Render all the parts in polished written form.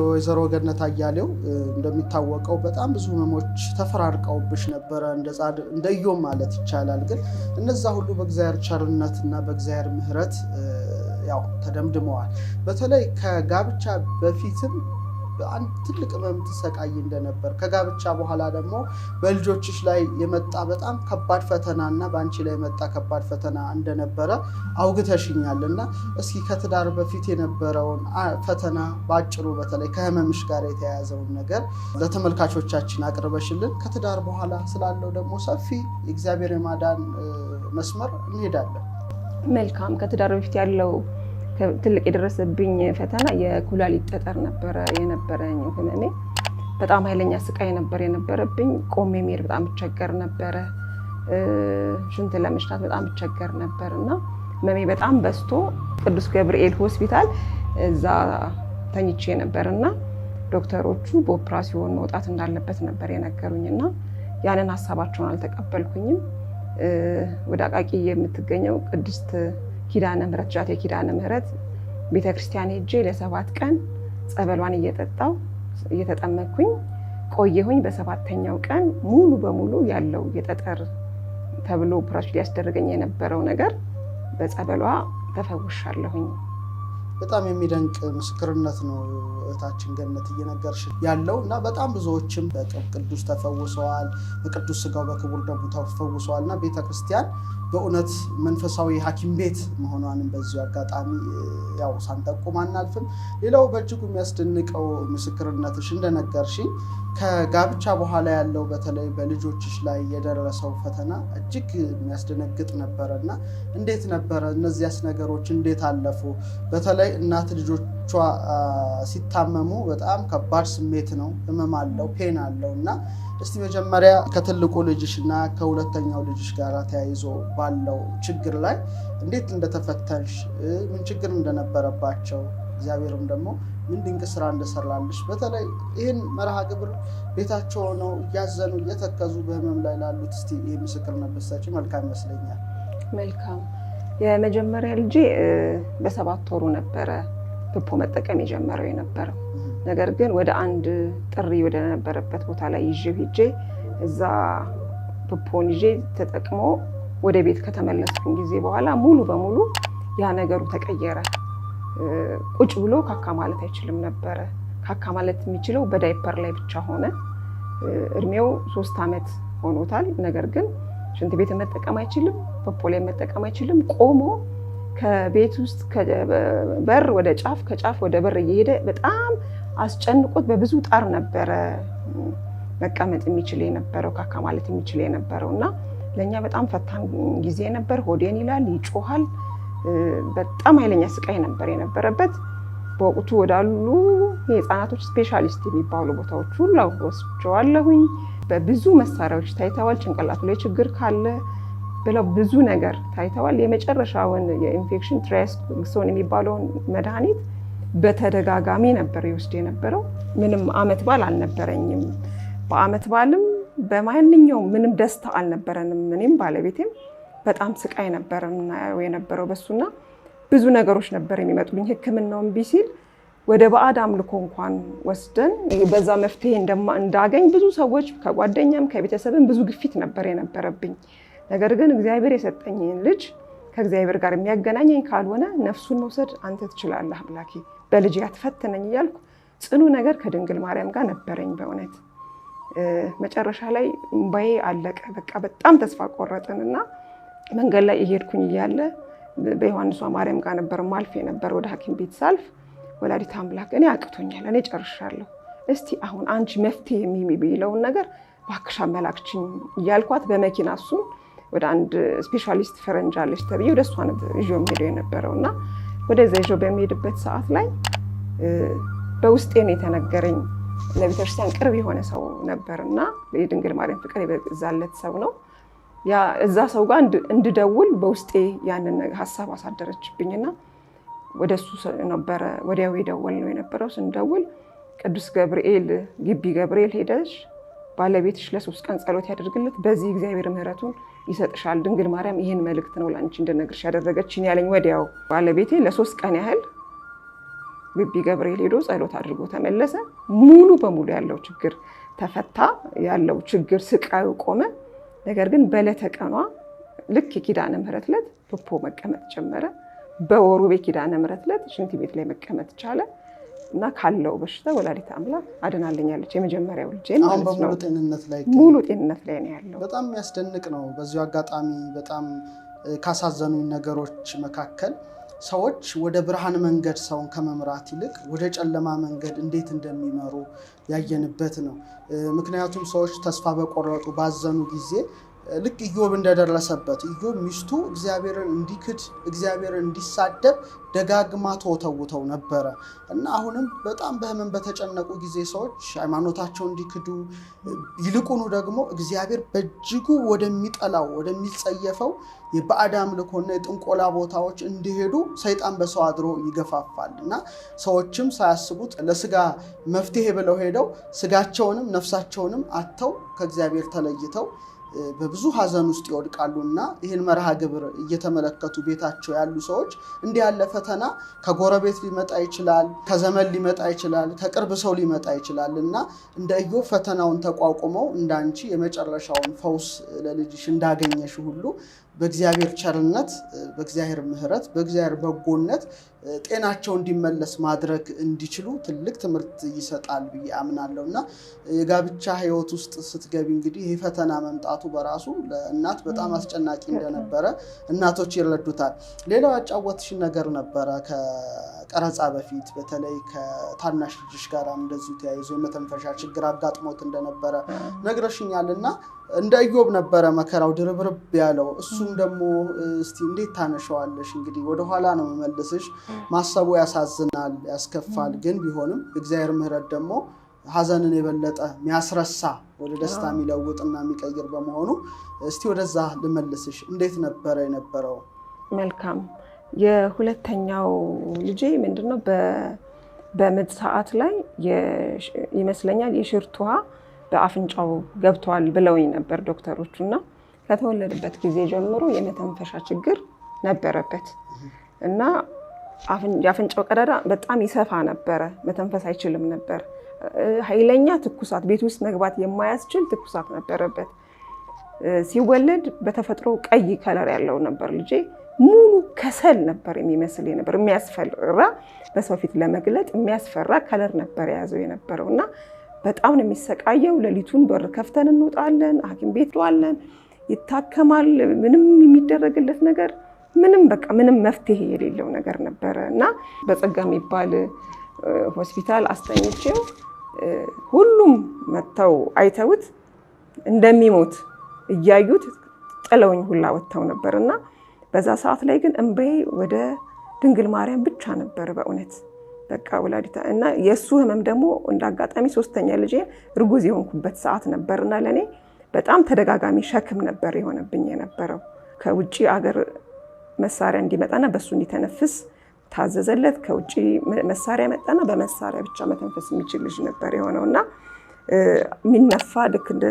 ወይዘሮ ገነት አያሌው እንደሚታወቀው በጣም ብዙ ህመሞች ተፈራርቀውብሽ ነበረ እንደ ኢዮብ ማለት ይቻላል። ግን እነዛ ሁሉ በእግዚአብሔር ቸርነትና በእግዚአብሔር ምሕረት ያው ተደምድመዋል። በተለይ ከጋብቻ በፊትም አንድ ትልቅ ህመም ትሰቃይ እንደነበር ከጋብቻ በኋላ ደግሞ በልጆችሽ ላይ የመጣ በጣም ከባድ ፈተናና በአንቺ ላይ የመጣ ከባድ ፈተና እንደነበረ አውግተሽኛልና እስኪ ከትዳር በፊት የነበረውን ፈተና ባጭሩ በተለይ ከህመምሽ ጋር የተያያዘውን ነገር ለተመልካቾቻችን አቅርበሽልን ከትዳር በኋላ ስላለው ደግሞ ሰፊ የእግዚአብሔር የማዳን መስመር እንሄዳለን። መልካም። ከትዳር በፊት ያለው ትልቅ የደረሰብኝ ፈተና የኩላሊት ጠጠር ነበረ የነበረኝ ህመሜ። በጣም ኃይለኛ ስቃይ ነበር የነበረብኝ። ቆሜ መሄድ በጣም እቸገር ነበረ። ሽንት ለመሽናት በጣም እቸገር ነበር እና ህመሜ በጣም በዝቶ ቅዱስ ገብርኤል ሆስፒታል እዛ ተኝቼ ነበር እና ዶክተሮቹ በኦፕራሲዮን መውጣት እንዳለበት ነበር የነገሩኝ እና ያንን ሀሳባቸውን አልተቀበልኩኝም። ወደ አቃቂ የምትገኘው ቅድስት ኪዳነ ምህረት ጃቴ ኪዳነ ምህረት ቤተክርስቲያን ሄጄ ለ7 ቀን ጸበሏን እየተጠመኩኝ ቆየሁኝ። በሰባተኛው ቀን ሙሉ በሙሉ ያለው የጠጠር ተብሎ ኦፕራሲዮን ሊያስደርገኝ የነበረው ነገር በጸበሏ ተፈውሻለሁኝ። በጣም የሚደንቅ ምስክርነት ነው እህታችን ገነት እየነገርሽ ያለው እና በጣም ብዙዎችም በቅዱስ ተፈውሰዋል፣ በቅዱስ ስጋው በክቡር ደሙ ተፈውሰዋል እና ቤተክርስቲያን በእውነት መንፈሳዊ ሐኪም ቤት መሆኗንም በዚሁ አጋጣሚ ያው ሳንጠቁም አናልፍም። ሌላው በእጅጉ የሚያስደንቀው ምስክርነትሽ እንደነገርሽኝ ከጋብቻ በኋላ ያለው በተለይ በልጆችሽ ላይ የደረሰው ፈተና እጅግ የሚያስደነግጥ ነበረ እና እንዴት ነበረ? እነዚያስ ነገሮች እንዴት አለፉ? በተለይ እናት ልጆቿ ሲታመሙ በጣም ከባድ ስሜት ነው፣ ህመም አለው፣ ፔን አለው እና እስቲ መጀመሪያ ከትልቁ ልጅሽ እና ከሁለተኛው ልጅሽ ጋር ተያይዞ ባለው ችግር ላይ እንዴት እንደተፈተንሽ፣ ምን ችግር እንደነበረባቸው እግዚአብሔርም ደግሞ ምን ድንቅ ስራ እንደሰራልሽ በተለይ ይህን መርሃ ግብር ቤታቸው ሆነው እያዘኑ እየተከዙ በህመም ላይ ላሉት እስቲ ይህ ምስክርነት ብትሰጪ መልካም ይመስለኛል። መልካም። የመጀመሪያ ልጄ በ7 ወሩ ነበረ ፕፖ መጠቀም የጀመረው የነበረው። ነገር ግን ወደ አንድ ጥሪ ወደ ነበረበት ቦታ ላይ ይዤው ሄጄ እዛ ፕፖን ይዤ ተጠቅሞ ወደ ቤት ከተመለስኩኝ ጊዜ በኋላ ሙሉ በሙሉ ያ ነገሩ ተቀየረ። ቁጭ ብሎ ካካ ማለት አይችልም ነበረ። ካካ ማለት የሚችለው በዳይፐር ላይ ብቻ ሆነ። እድሜው 3 ዓመት ሆኖታል። ነገር ግን ሽንት ቤት መጠቀም አይችልም፣ ፖፖ ላይ መጠቀም አይችልም። ቆሞ ከቤት ውስጥ በር ወደ ጫፍ ከጫፍ ወደ በር እየሄደ በጣም አስጨንቆት በብዙ ጣር ነበረ መቀመጥ የሚችል የነበረው ካካ ማለት የሚችል የነበረው እና ለእኛ በጣም ፈታን ጊዜ ነበር። ሆዴን ይላል፣ ይጮሃል። በጣም ኃይለኛ ስቃይ ነበር የነበረበት። በወቅቱ ወዳሉ የህፃናቶች ስፔሻሊስት የሚባሉ ቦታዎች ሁሉ ወስጄዋለሁኝ። በብዙ መሳሪያዎች ታይተዋል። ጭንቅላቱ ላይ ችግር ካለ ብለው ብዙ ነገር ታይተዋል። የመጨረሻውን የኢንፌክሽን ትራይስቶን የሚባለውን መድኃኒት በተደጋጋሚ ነበር ይወስድ የነበረው። ምንም አመት በዓል አልነበረኝም። በአመት በዓልም በማንኛውም ምንም ደስታ አልነበረንም። እኔም ባለቤቴም በጣም ስቃይ ነበር የምናየው የነበረው በሱና ብዙ ነገሮች ነበር የሚመጡብኝ። ሕክምናውን እምቢ ሲል ወደ ባዕድ አምልኮ እንኳን ወስደን በዛ መፍትሄ እንዳገኝ ብዙ ሰዎች ከጓደኛም ከቤተሰብም ብዙ ግፊት ነበር የነበረብኝ። ነገር ግን እግዚአብሔር የሰጠኝን ልጅ ከእግዚአብሔር ጋር የሚያገናኘኝ ካልሆነ ነፍሱን መውሰድ አንተ ትችላለህ አምላኬ፣ በልጅ ያትፈትነኝ እያልኩ ጽኑ ነገር ከድንግል ማርያም ጋር ነበረኝ። በእውነት መጨረሻ ላይ እምባዬ አለቀ። በቃ በጣም ተስፋ ቆረጥንና መንገድ ላይ እየሄድኩኝ እያለ በዮሐንሷ ማርያም ጋር ነበር ማልፍ የነበር። ወደ ሐኪም ቤት ሳልፍ ወላዲተ አምላክ እኔ አቅቶኛል፣ እኔ ጨርሻለሁ፣ እስቲ አሁን አንቺ መፍትሄ የሚለውን ነገር እባክሽ አመላክችኝ እያልኳት በመኪና እሱን ወደ አንድ ስፔሻሊስት ፈረንጅ አለች ተብዬ ወደ እሷ ነበር ይዤው የምሄደው የነበረው እና ወደዛ ይዤው በሚሄድበት ሰዓት ላይ በውስጤ ነው የተነገረኝ። ለቤተክርስቲያን ቅርብ የሆነ ሰው ነበርና የድንግል ማርያም ፍቅር የበዛለት ሰው ነው። ያ እዛ ሰው ጋር እንድደውል በውስጤ ያንን ሀሳብ አሳደረችብኝና ወደሱ ነበረ ወዲያው የደወል ነው የነበረው። ስንደውል ቅዱስ ገብርኤል ግቢ ገብርኤል ሄደሽ ባለቤትሽ ለ3 ቀን ጸሎት ያደርግለት፣ በዚህ እግዚአብሔር ምሕረቱን ይሰጥሻል፣ ድንግል ማርያም ይሄን መልእክት ነው ላንቺ እንድነግርሽ ያደረገችኝ ያለኝ። ወዲያው ባለቤቴ ለ3 ቀን ያህል ግቢ ገብርኤል ሄዶ ጸሎት አድርጎ ተመለሰ። ሙሉ በሙሉ ያለው ችግር ተፈታ፣ ያለው ችግር ስቃዩ ቆመ። ነገር ግን በዕለተ ቀኗ ልክ የኪዳነ ምህረት ዕለት ፖፖ መቀመጥ ጀመረ። በወሩ የኪዳነ ምህረት ዕለት ሽንት ቤት ላይ መቀመጥ ቻለ እና ካለው በሽታ ወላዲተ አምላክ አድናለኛለች። የመጀመሪያው ልጄ አሁን በሙሉ ጤንነት ላይ ነው ያለው። በጣም የሚያስደንቅ ነው። በዚሁ አጋጣሚ በጣም ካሳዘኑኝ ነገሮች መካከል ሰዎች ወደ ብርሃን መንገድ ሰውን ከመምራት ይልቅ ወደ ጨለማ መንገድ እንዴት እንደሚመሩ ያየንበት ነው። ምክንያቱም ሰዎች ተስፋ በቆረጡ ባዘኑ ጊዜ ልክ ኢዮብ እንደደረሰበት ኢዮብ ሚስቱ እግዚአብሔርን እንዲክድ እግዚአብሔርን እንዲሳደብ ደጋግማ ተወተውተው ነበረ እና አሁንም በጣም በህመም በተጨነቁ ጊዜ ሰዎች ሃይማኖታቸው እንዲክዱ ይልቁኑ ደግሞ እግዚአብሔር በእጅጉ ወደሚጠላው ወደሚጸየፈው የባዕድ አምልኮና የጥንቆላ ቦታዎች እንዲሄዱ ሰይጣን በሰው አድሮ ይገፋፋል እና ሰዎችም ሳያስቡት ለስጋ መፍትሄ ብለው ሄደው ስጋቸውንም ነፍሳቸውንም አጥተው ከእግዚአብሔር ተለይተው በብዙ ሀዘን ውስጥ ይወድቃሉና ይህን መርሃ ግብር እየተመለከቱ ቤታቸው ያሉ ሰዎች እንዲህ ያለ ፈተና ከጎረቤት ሊመጣ ይችላል፣ ከዘመን ሊመጣ ይችላል፣ ከቅርብ ሰው ሊመጣ ይችላል እና እንደ ኢዮብ ፈተናውን ተቋቁመው እንዳንቺ የመጨረሻውን ፈውስ ለልጅሽ እንዳገኘሽ ሁሉ በእግዚአብሔር ቸርነት፣ በእግዚአብሔር ምሕረት፣ በእግዚአብሔር በጎነት ጤናቸው እንዲመለስ ማድረግ እንዲችሉ ትልቅ ትምህርት ይሰጣል ብዬ አምናለሁ እና የጋብቻ ህይወት ውስጥ ስትገቢ እንግዲህ ይህ ፈተና መምጣቱ በራሱ ለእናት በጣም አስጨናቂ እንደነበረ እናቶች ይረዱታል። ሌላው ያጫወትሽ ነገር ነበረ ከቀረጻ በፊት በተለይ ከታናሽ ልጅሽ ጋር እንደዚሁ ተያይዞ የመተንፈሻ ችግር አጋጥሞት እንደነበረ ነግረሽኛል እና እንደ ኢዮብ ነበረ መከራው ድርብርብ ያለው። እሱም ደግሞ እስቲ እንዴት ታነሻዋለሽ? እንግዲህ ወደኋላ ነው መመለስሽ። ማሰቡ ያሳዝናል፣ ያስከፋል። ግን ቢሆንም እግዚአብሔር ምሕረት ደግሞ ሀዘንን የበለጠ የሚያስረሳ ወደ ደስታ የሚለውጥና የሚቀይር በመሆኑ እስቲ ወደዛ ልመልስሽ። እንዴት ነበረ የነበረው? መልካም። የሁለተኛው ልጄ ምንድነው በምጥ ሰዓት ላይ ይመስለኛል የሽርት ውሃ በአፍንጫው ገብቷል ብለውኝ ነበር ዶክተሮቹ እና ከተወለደበት ጊዜ ጀምሮ የመተንፈሻ ችግር ነበረበት እና የአፍንጫው ቀዳዳ በጣም ይሰፋ ነበረ። መተንፈስ አይችልም ነበር። ኃይለኛ ትኩሳት፣ ቤት ውስጥ መግባት የማያስችል ትኩሳት ነበረበት። ሲወለድ በተፈጥሮ ቀይ ከለር ያለው ነበር ልጄ። ሙሉ ከሰል ነበር የሚመስል ነበር። የሚያስፈራ በሰው ፊት ለመግለጥ የሚያስፈራ ከለር ነበር የያዘው የነበረው እና በጣም ነው የሚሰቃየው። ሌሊቱን በር ከፍተን እንወጣለን፣ ሐኪም ቤት እንወጣለን፣ ይታከማል። ምንም የሚደረግለት ነገር ምንም መፍትሄ የሌለው ነገር ነበረ እና በጸጋ የሚባል ሆስፒታል አስተኝቼው ሁሉም መጥተው አይተውት እንደሚሞት እያዩት ጥለውኝ ሁላ ወጥተው ነበር እና በዛ ሰዓት ላይ ግን እንባዬ ወደ ድንግል ማርያም ብቻ ነበር በእውነት በቃ ወላዲታ እና የሱ ህመም ደግሞ እንዳጋጣሚ ሶስተኛ ልጄ እርጉዝ የሆንኩበት ሰዓት ነበርና ለኔ በጣም ተደጋጋሚ ሸክም ነበር የሆነብኝ የነበረው። ከውጪ አገር መሳሪያ እንዲመጣና በሱ እንዲተነፍስ ታዘዘለት። ከውጪ መሳሪያ መጣና በመሳሪያ ብቻ መተንፈስ የሚችል ልጅ ነበር የሆነውና ሚነፋ ልክ እንደ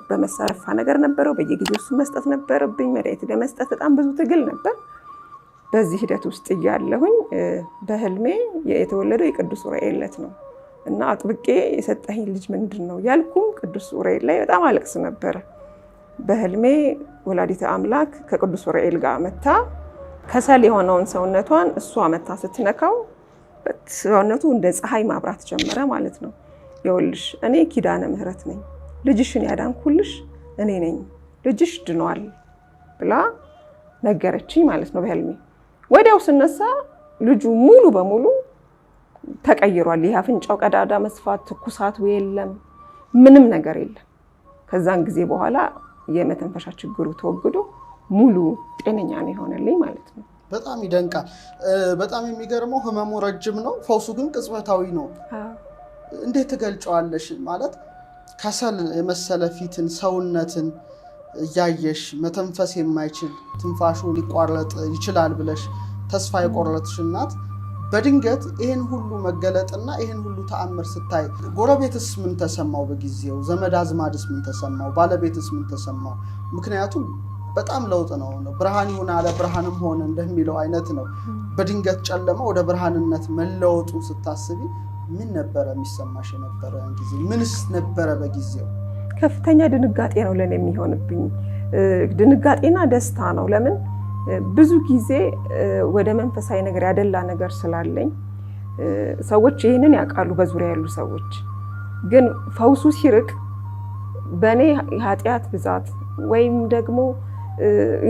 በመሳረፋ ነገር ነበረው። በየጊዜው እሱ መስጠት ነበረብኝ። መድኃኒት ለመስጠት በጣም ብዙ ትግል ነበር። በዚህ ሂደት ውስጥ እያለሁኝ በህልሜ የተወለደው የቅዱስ ኡራኤል ዕለት ነው እና አጥብቄ የሰጠኝ ልጅ ምንድነው ያልኩም ቅዱስ ኡራኤል ላይ በጣም አለቅስ ነበር። በህልሜ ወላዲተ አምላክ ከቅዱስ ኡራኤል ጋር መታ ከሰል የሆነውን ሰውነቷን እሷ መታ ስትነካው ሰውነቱ እንደ ፀሐይ ማብራት ጀመረ ማለት ነው። ይኸውልሽ እኔ ኪዳነ ምህረት ነኝ፣ ልጅሽን ያዳንኩልሽ እኔ ነኝ፣ ልጅሽ ድኗል ብላ ነገረችኝ ማለት ነው በህልሜ። ወዲያው ስነሳ ልጁ ሙሉ በሙሉ ተቀይሯል። ይሄ አፍንጫው ቀዳዳ መስፋት፣ ትኩሳቱ የለም፣ ምንም ነገር የለም። ከዛን ጊዜ በኋላ የመተንፈሻ ችግሩ ተወግዶ ሙሉ ጤነኛ ነው የሆነልኝ ማለት ነው። በጣም ይደንቃል። በጣም የሚገርመው ህመሙ ረጅም ነው፣ ፈውሱ ግን ቅጽበታዊ ነው። እንዴት ትገልጫዋለሽ? ማለት ከሰል የመሰለ ፊትን ሰውነትን እያየሽ መተንፈስ የማይችል ትንፋሹ ሊቋረጥ ይችላል ብለሽ ተስፋ የቆረጥሽ እናት በድንገት ይሄን ሁሉ መገለጥና ይሄን ሁሉ ተአምር ስታይ ጎረቤትስ ምን ተሰማው? በጊዜው ዘመድ አዝማድስ ምን ተሰማው? ባለቤትስ ምን ተሰማው? ምክንያቱም በጣም ለውጥ ነው። ብርሃን ይሁን አለ ብርሃንም ሆነ እንደሚለው አይነት ነው። በድንገት ጨለማ ወደ ብርሃንነት መለወጡ ስታስቢ ምን ነበረ የሚሰማሽ የነበረ ጊዜ? ምንስ ነበረ በጊዜው? ከፍተኛ ድንጋጤ ነው ለኔ የሚሆንብኝ። ድንጋጤና ደስታ ነው። ለምን ብዙ ጊዜ ወደ መንፈሳዊ ነገር ያደላ ነገር ስላለኝ ሰዎች ይህንን ያውቃሉ፣ በዙሪያ ያሉ ሰዎች ግን ፈውሱ ሲርቅ በእኔ ኃጢአት ብዛት ወይም ደግሞ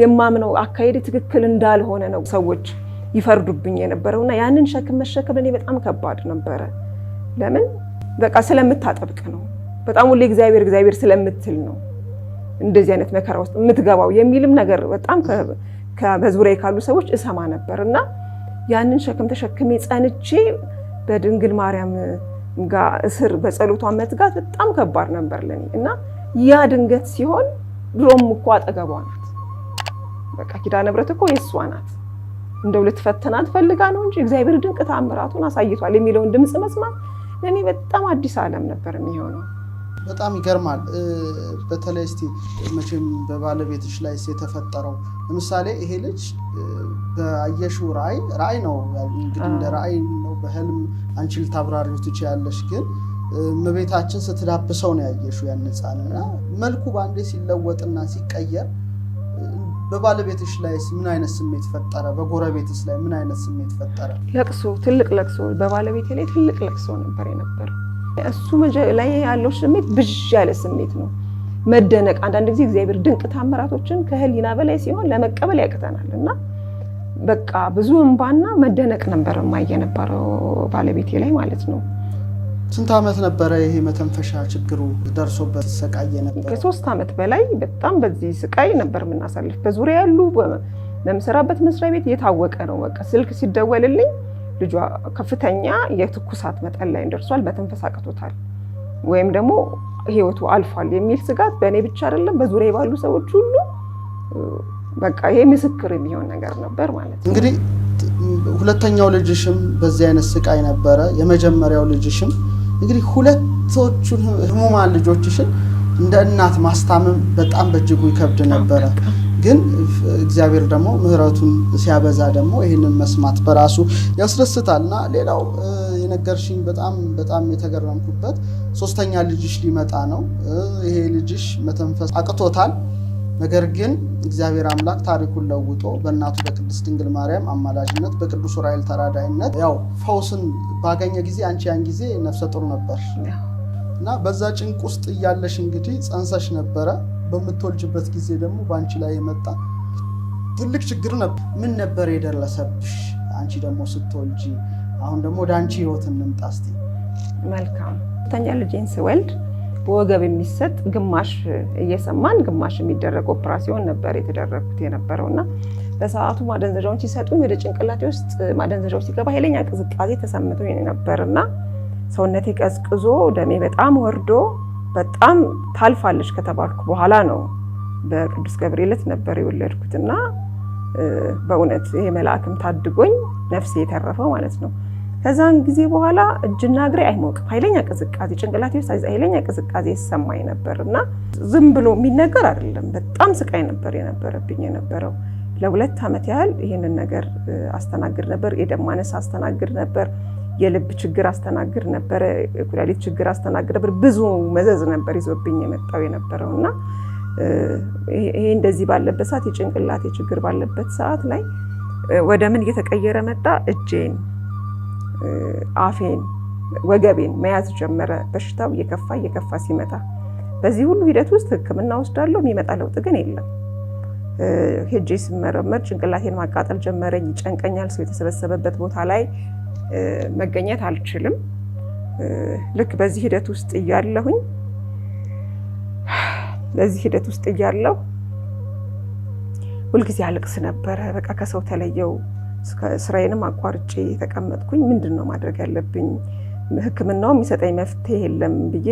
የማምነው አካሄድ ትክክል እንዳልሆነ ነው ሰዎች ይፈርዱብኝ የነበረውና ያንን ሸክም መሸከም ለኔ በጣም ከባድ ነበረ። ለምን በቃ ስለምታጠብቅ ነው። በጣም ሁሌ እግዚአብሔር ስለምትል ነው እንደዚህ አይነት መከራ ውስጥ የምትገባው የሚልም ነገር በጣም በዙሪያ ካሉ ሰዎች እሰማ ነበርና ያንን ሸክም ተሸክሜ ጸንቼ በድንግል ማርያም ጋር እስር በጸሎቷ መትጋት በጣም ከባድ ነበር ለኔ እና ያ ድንገት ሲሆን ድሮም እኮ አጠገቧ ናት። በቃ ኪዳነ ምሕረት እኮ የእሷ ናት። እንደው ልትፈተናት ፈልጋ ነው እንጂ እግዚአብሔር ድንቅ ተአምራቱን አሳይቷል የሚለውን ድምፅ መስማት ለኔ በጣም አዲስ ዓለም ነበር የሚሆነው። በጣም ይገርማል። በተለይ እስቲ መቼም በባለቤትሽ ላይ የተፈጠረው ለምሳሌ ይሄ ልጅ በአየሽው ራእይ ነው እንግዲህ እንደ ራእይ ነው። በህልም አንቺ ልታብራሪው ትችያለሽ፣ ግን እመቤታችን ስትዳብሰው ነው ያየሽው ያን ሕፃንና መልኩ ባንዴ ሲለወጥና ሲቀየር በባለቤትሽ ላይ ምን አይነት ስሜት ፈጠረ? በጎረቤትስ ላይ ምን አይነት ስሜት ፈጠረ? ለቅሶ፣ ትልቅ ለቅሶ። በባለቤቴ ላይ ትልቅ ለቅሶ ነበር የነበረው። እሱ ላይ ያለው ስሜት ብዥ ያለ ስሜት ነው። መደነቅ። አንዳንድ ጊዜ እግዚአብሔር ድንቅ ታምራቶችን ከህሊና በላይ ሲሆን ለመቀበል ያቅተናል እና በቃ ብዙ እንባና መደነቅ ነበር የማየነበረው ባለቤቴ ላይ ማለት ነው። ስንት ዓመት ነበረ ይሄ መተንፈሻ ችግሩ ደርሶበት ሰቃየ ነበር? ከ3 ዓመት በላይ በጣም በዚህ ስቃይ ነበር የምናሳልፍ። በዙሪያ ያሉ በምሰራበት መስሪያ ቤት የታወቀ ነው። በቃ ስልክ ሲደወልልኝ ልጇ ከፍተኛ የትኩሳት መጠን ላይ ደርሷል፣ መተንፈስ አቅቶታል ወይም ደግሞ ህይወቱ አልፏል የሚል ስጋት በእኔ ብቻ አይደለም በዙሪያ ባሉ ሰዎች ሁሉ በቃ ይሄ ምስክር የሚሆን ነገር ነበር ማለት ነው። እንግዲህ ሁለተኛው ልጅሽም በዚህ አይነት ስቃይ ነበረ። የመጀመሪያው ልጅሽም እንግዲህ ሁለቶቹን ህሙማን ልጆችሽን እንደ እናት ማስታመም በጣም በእጅጉ ይከብድ ነበረ። ግን እግዚአብሔር ደግሞ ምሕረቱን ሲያበዛ ደግሞ ይህንን መስማት በራሱ ያስደስታልና ሌላው የነገርሽኝ በጣም የተገረምኩበት 3ኛ ልጅሽ ሊመጣ ነው። ይሄ ልጅሽ መተንፈስ አቅቶታል። ነገር ግን እግዚአብሔር አምላክ ታሪኩን ለውጦ በእናቱ በቅድስት ድንግል ማርያም አማላጅነት በቅዱስ ዑራኤል ተራዳይነት ያው ፈውስን ባገኘ ጊዜ አንቺ ያን ጊዜ ነፍሰ ጡር ነበር እና በዛ ጭንቅ ውስጥ እያለሽ እንግዲህ ጸንሰሽ ነበረ። በምትወልጅበት ጊዜ ደግሞ በአንቺ ላይ የመጣ ትልቅ ችግር ነበር። ምን ነበር የደረሰብሽ አንቺ ደግሞ ስትወልጂ? አሁን ደግሞ ወደ አንቺ ህይወት እንምጣ እስቲ። መልካም። ሁለተኛ ልጄን ስወልድ በወገብ የሚሰጥ ግማሽ እየሰማን ግማሽ የሚደረግ ኦፕራሲዮን ነበር የተደረኩት የነበረውና በሰዓቱ ማደንዘዣውን ሲሰጡኝ ወደ ጭንቅላቴ ውስጥ ማደንዘዣው ሲገባ ኃይለኛ ቅዝቃዜ ተሰምቶኝ ነበርና ሰውነቴ ቀዝቅዞ ደሜ በጣም ወርዶ በጣም ታልፋለች ከተባልኩ በኋላ ነው በቅዱስ ገብርኤል ነበር የወለድኩትና በእውነት ይሄ መልአክም ታድጎኝ ነፍሴ የተረፈው ማለት ነው። ከዛን ጊዜ በኋላ እጅና እግሬ አይሞቅም። ኃይለኛ ቅዝቃዜ ጭንቅላቴ ውስጥ ኃይለኛ ቅዝቃዜ ይሰማኝ ነበርና ዝም ብሎ የሚነገር አይደለም። በጣም ስቃይ ነበር የነበረብኝ የነበረው። ለ2 ዓመት ያህል ይሄንን ነገር አስተናግድ ነበር። የደም ማነስ አስተናግድ ነበር። የልብ ችግር አስተናግድ ነበር። የኩላሊት ችግር አስተናግድ ነበር። ብዙ መዘዝ ነበር ይዞብኝ የመጣው የነበረውና ይሄ እንደዚህ ባለበት ሰዓት የጭንቅላቴ ችግር ባለበት ሰዓት ላይ ወደ ምን እየተቀየረ መጣ? እጄን፣ አፌን፣ ወገቤን መያዝ ጀመረ። በሽታው እየከፋ ሲመጣ በዚህ ሁሉ ሂደት ውስጥ ሕክምና ወስዳለሁ። የሚመጣ ለውጥ ግን የለም። ሄጄ ስመረመር ጭንቅላቴን ማቃጠል ጀመረኝ። ይጨንቀኛል። ሰው የተሰበሰበበት ቦታ ላይ መገኘት አልችልም። ልክ በዚህ ሂደት ውስጥ እያለሁ ሁልጊዜ አልቅስ ነበረ። በቃ ከሰው ተለየው። ስራዬንም አቋርጬ ተቀመጥኩኝ። ምንድነው ማድረግ ያለብኝ? ህክምናው የሚሰጠኝ መፍትሄ የለም ብዬ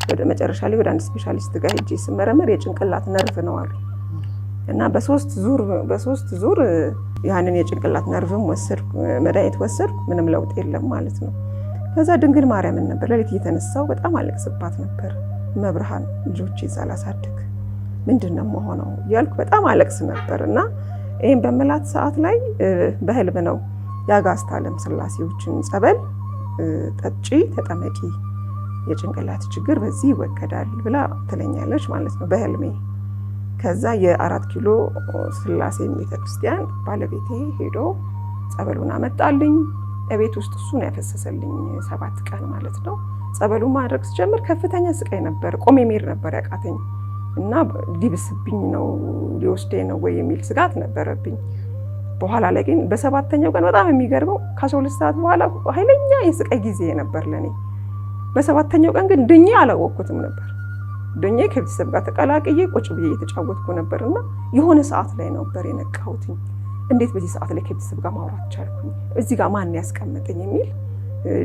ወደ መጨረሻ ላይ ወደ አንድ ስፔሻሊስት ጋር ሄጄ ስመረመር የጭንቅላት ነርቭ ነው አሉ እና በሶስት ዙር ያንን የጭንቅላት ነርቭም ወሰድኩ፣ መድኃኒት ወሰድኩ። ምንም ለውጥ የለም ማለት ነው። ከዛ ድንግል ማርያምን ነበር ሌሊት እየተነሳው በጣም አለቅስባት ነበር። መብርሃን ልጆቼ ሳላሳድግ ምንድነው መሆነው ያልኩ በጣም አለቅስ ነበርና ይሄን በመላት ሰዓት ላይ በህልም ነው ያጋስታ ዓለም ስላሴዎችን ጸበል ጠጪ ተጠመቂ የጭንቅላት ችግር በዚህ ይወገዳል ብላ ትለኛለች ማለት ነው በህልሜ። ከዛ የ4 ኪሎ ስላሴ ቤተክርስቲያን ባለቤቴ ሄዶ ጸበሉን አመጣልኝ። እቤት ውስጥ እሱ ነው ያፈሰሰልኝ 7 ቀን ማለት ነው። ጸበሉን ማድረግ ስጀምር ከፍተኛ ስቃይ ነበር። ቆሜ መሄድ ነበር ያቃተኝ እና ሊብስብኝ ነው ሊወስደኝ ነው ወይ የሚል ስጋት ነበረብኝ። በኋላ ላይ ግን በ7ኛው ቀን በጣም የሚገርመው ከ12 ሰዓት በኋላ ኃይለኛ የስቃይ ጊዜ ነበር ለኔ። በ7ኛው ቀን ግን ድኜ አላወቅኩትም ነበር። ድኜ ከቤተሰብ ጋር ተቀላቅዬ ቁጭ ብዬ እየተጫወትኩ ነበርና የሆነ ሰዓት ላይ ነበር የነቃሁት። እንዴት በዚህ ሰዓት ላይ ከቤተሰብ ጋር ማውራት ቻልኩኝ? እዚህ ጋር ማን ያስቀመጠኝ የሚል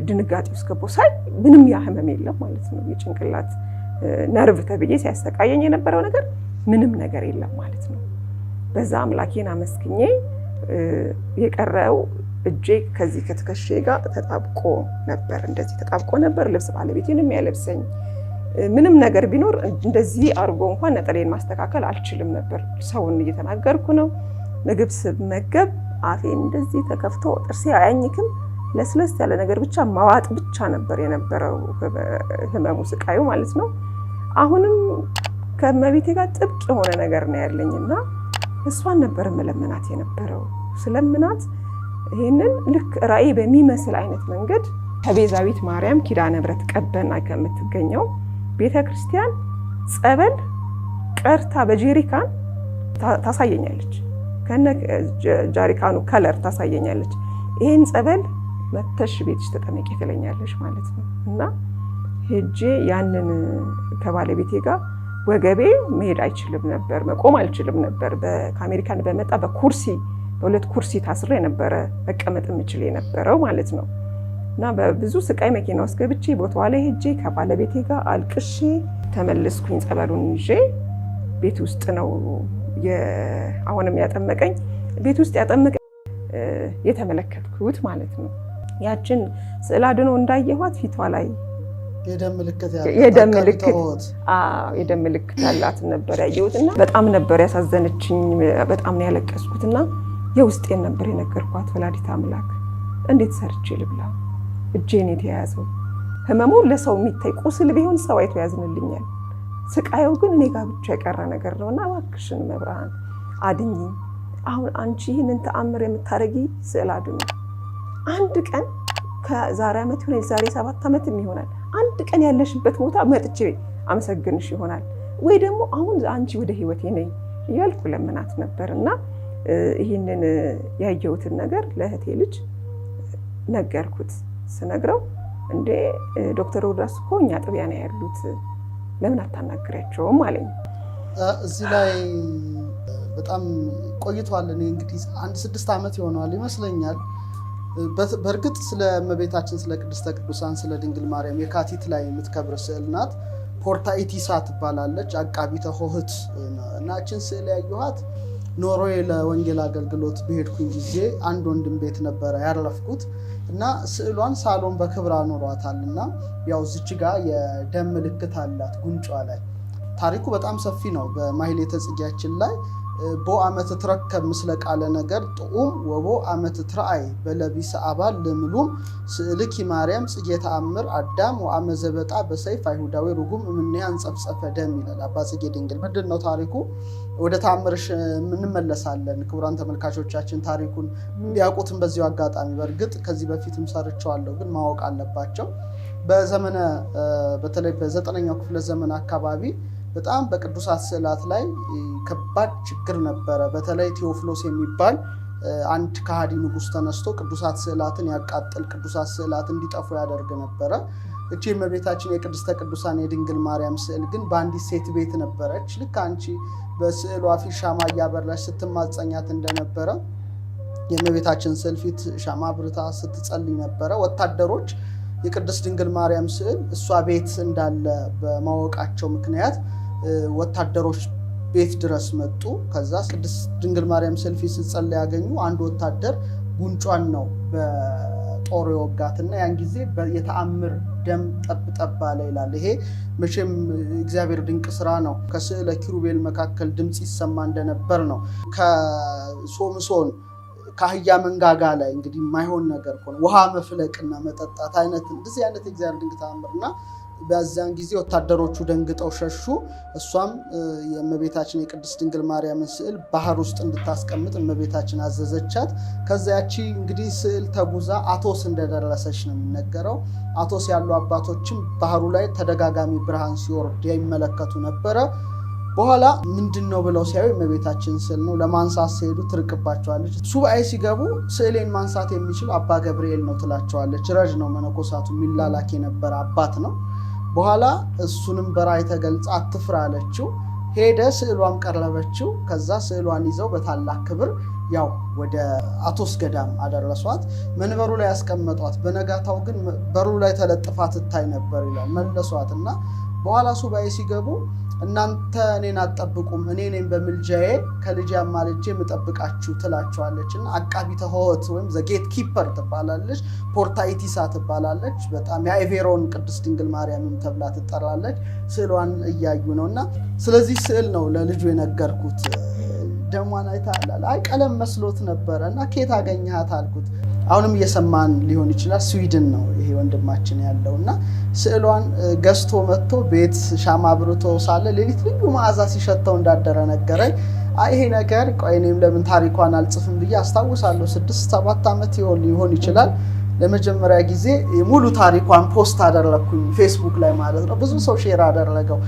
ድንጋጤ ውስጥ ገባሁ። ሳይ ምንም ያህመም የለም ማለት ነው። የጭንቅላት ነርቭ ተብዬ ሲያሰቃየኝ የነበረው ነገር ምንም ነገር የለም ማለት ነው። በዛ አምላኬን አመስግኜ የቀረው እጄ ከዚህ ከትከሼ ጋር ተጣብቆ ነበር። እንደዚህ ተጣብቆ ነበር። ልብስ ባለቤቴን የሚያለብሰኝ ምንም ነገር ቢኖር እንደዚህ አርጎ እንኳን ነጠሌን ማስተካከል አልችልም ነበር። ሰውን እየተናገርኩ ነው። ምግብ ስመገብ አፌን እንደዚህ ተከፍቶ ጥርሴ አያኝክም። ለስለስ ያለ ነገር ብቻ ማዋጥ ብቻ ነበር የነበረው ህመሙ፣ ስቃዩ ማለት ነው። አሁንም ከመቤቴ ጋር ጥብቅ የሆነ ነገር ነው ያለኝና እሷን ነበር መለመናት የነበረው። ስለምናት ይሄንን ልክ ራእይ በሚመስል አይነት መንገድ ከቤዛዊት ማርያም ኪዳነ ምሕረት ቀበና ከምትገኘው ቤተክርስቲያን ጸበል ቀርታ በጄሪካን ታሳየኛለች። ከነ ጃሪካኑ ከለር ታሳየኛለች። ይሄን ጸበል መተሽ ቤትሽ ተጠመቂ ትለኛለች ማለት ነው። እና ሄጄ ያንን ከባለቤቴ ጋር ወገቤ መሄድ አይችልም ነበር፣ መቆም አልችልም ነበር። ከአሜሪካን በመጣ በኩርሲ በሁለት ኩርሲ ታስሬ ነበረ መቀመጥ የምችል የነበረው ማለት ነው። እና በብዙ ስቃይ መኪና ውስጥ ገብቼ ቦታዋ ላይ ሄጄ ከባለቤቴ ጋር አልቅሼ ተመለስኩኝ። ጸበሉን ይዤ ቤት ውስጥ ነው አሁንም ያጠመቀኝ፣ ቤት ውስጥ ያጠመቀኝ የተመለከትኩት ማለት ነው። ያችን ስዕል አድኖ እንዳየኋት ፊቷ ላይ የደም ምልክት ያላት ነበር ያየሁትና በጣም ነበር ያሳዘነችኝ። በጣም ነው ያለቀስኩትና የውስጤን ነበር የነገርኳት። ወላዲተ አምላክ እንዴት ሰርቼ ልብላ? እጄን የተያዘው ህመሙ ለሰው የሚታይ ቁስል ቢሆን ሰው አይቶ ያዝንልኛል። ስቃዩ ግን እኔ ጋር ብቻ የቀረ ነገር ነውና እባክሽን መብርሃን አድኝ። አሁን አንቺ ይህንን ተአምር የምታረጊ ስዕል አድኖ አንድ ቀን ከዛሬ ዓመት ይሆናል ዛሬ 7 ዓመትም ይሆናል አንድ ቀን ያለሽበት ቦታ መጥቼ አመሰግንሽ ይሆናል ወይ ደግሞ አሁን አንቺ ወደ ህይወቴ ነይ እያልኩ ለምናት ነበርና ይህንን ያየሁትን ነገር ለእህቴ ልጅ ነገርኩት። ስነግረው እንዴ ዶክተር ሮዳስ እኮ እኛ ጥቢያ ነው ያሉት ለምን አታናግሪያቸውም አለኝ። እዚህ ላይ በጣም ቆይቷል። እኔ እንግዲህ 6 ዓመት ይሆናል ይመስለኛል። በእርግጥ ስለ እመቤታችን ስለ ቅድስተ ቅዱሳን ስለ ድንግል ማርያም የካቲት ላይ የምትከብር ስዕል ናት። ፖርታ ኢቲሳ ትባላለች። አቃቢተ ሆህት እናችን ስዕል ያየኋት ኖርዌይ ለወንጌል አገልግሎት በሄድኩኝ ጊዜ አንድ ወንድም ቤት ነበረ ያረፍኩት እና ስዕሏን ሳሎን በክብር አኖሯታል እና ያው እዚች ጋር የደም ምልክት አላት ጉንጯ ላይ። ታሪኩ በጣም ሰፊ ነው። በማህሌተ ጽጌያችን ላይ ቦ አመት ትረከብ ምስለ ቃለ ነገር ጥዑም ወቦ አመት ትራአይ በለቢሰ አባል ለምሉም ስዕልኪ ማርያም ጽጌ ተአምር አዳም ወአመዘበጣ በሰይፍ አይሁዳዊ ርጉም እምኔ አንጸፍጸፈ ደም ይላል አባ ጽጌ ድንግል። ምንድነው ታሪኩ? ወደ ተአምርሽ እንመለሳለን። ክቡራን ተመልካቾቻችን ታሪኩን እንዲያውቁትም በዚሁ አጋጣሚ በእርግጥ ከዚህ በፊትም ሰርቻለሁ ግን ማወቅ አለባቸው። በዘመነ በተለይ በ9ኛው ክፍለ ዘመን አካባቢ በጣም በቅዱሳት ስዕላት ላይ ከባድ ችግር ነበረ። በተለይ ቴዎፍሎስ የሚባል አንድ ከሃዲ ንጉስ ተነስቶ ቅዱሳት ስዕላትን ያቃጥል፣ ቅዱሳት ስዕላት እንዲጠፉ ያደርግ ነበረ። እቺ የእመቤታችን የቅድስተ ቅዱሳን የድንግል ማርያም ስዕል ግን በአንዲት ሴት ቤት ነበረች። ልክ አንቺ በስዕሏ ፊት ሻማ እያበራች ስትማጸኛት እንደነበረ የእመቤታችን ስዕል ፊት ሻማ አብርታ ስትጸልይ ነበረ። ወታደሮች የቅድስት ድንግል ማርያም ስዕል እሷ ቤት እንዳለ በማወቃቸው ምክንያት ወታደሮች ቤት ድረስ መጡ። ከዛ ቅድስት ድንግል ማርያም ስዕል ፊት ስትጸልይ ያገኙ። አንድ ወታደር ጉንጯን ነው ጦር የወጋትና ያን ጊዜ የተአምር ደም ጠብ አለ ይላል። ይሄ መቼም እግዚአብሔር ድንቅ ስራ ነው። ከስዕለ ኪሩቤል መካከል ድምጽ ይሰማ እንደነበር ነው። ከሶምሶን ከአህያ መንጋጋ ላይ እንግዲህ የማይሆን ነገር ሆነ ውሃ መፍለቅና መጠጣት አይነት እንደዚህ አይነት እግዚአብሔር ድንቅ ተአምርና በዛን ጊዜ ወታደሮቹ ደንግጠው ሸሹ። እሷም የእመቤታችን የቅድስት ድንግል ማርያምን ስዕል ባህር ውስጥ እንድታስቀምጥ እመቤታችን አዘዘቻት። ከዛያቺ እንግዲህ ስዕል ተጉዛ አቶስ እንደደረሰች ነው የሚነገረው። አቶስ ያሉ አባቶችም ባህሩ ላይ ተደጋጋሚ ብርሃን ሲወርድ ይመለከቱ ነበረ። በኋላ ምንድነው ብለው ሲያዩ እመቤታችን ስዕል ነው። ለማንሳት ሲሄዱ ትርቅባቸዋለች። ሱባኤ ሲገቡ ስዕሌን ማንሳት የሚችል አባ ገብርኤል ነው ትላቸዋለች። ረጅ ነው መነኮሳቱ የሚላላክ የነበረ አባት ነው። በኋላ እሱንም በራእይ ተገልጻ አትፍራ አለችው። ሄደ፣ ስዕሏን ቀረበችው። ከዛ ስዕሏን ይዘው በታላቅ ክብር ያው ወደ አቶስ ገዳም አደረሷት። መንበሩ ላይ ያስቀመጧት። በነጋታው ግን በሩ ላይ ተለጥፋ ትታይ ነበር ይላል። መለሷት እና በኋላ ሱባኤ ሲገቡ እናንተ እኔን አትጠብቁም፣ እኔ ነኝ በምልጃዬ ከልጅ አማልጄ የምጠብቃችሁ ትላቸዋለች። እና አቃቢተ ሆት ወይም ዘጌት ኪፐር ትባላለች። ፖርታይቲሳ ትባላለች። በጣም የአይቬሮን ቅድስት ድንግል ማርያምም ተብላ ትጠራለች። ስዕሏን እያዩ ነው። እና ስለዚህ ስዕል ነው ለልጁ የነገርኩት። ደሟን አይታላል። አይ ቀለም መስሎት ነበረ እና ኬት አገኘሃት አልኩት። አሁንም እየሰማን ሊሆን ይችላል። ስዊድን ነው ይሄ ወንድማችን ያለው እና ስዕሏን ገዝቶ መጥቶ ቤት ሻማ አብርቶ ሳለ ሌሊት ልዩ መዓዛ ሲሸተው እንዳደረ ነገረኝ። ይሄ ነገር ቆይ እኔም ለምን ታሪኳን አልጽፍም ብዬ አስታውሳለሁ። 6-7 ዓመት ሊሆን ይችላል። ለመጀመሪያ ጊዜ ሙሉ ታሪኳን ፖስት አደረኩኝ ፌስቡክ ላይ ማለት ነው። ብዙ ሰው ሼር አደረገው።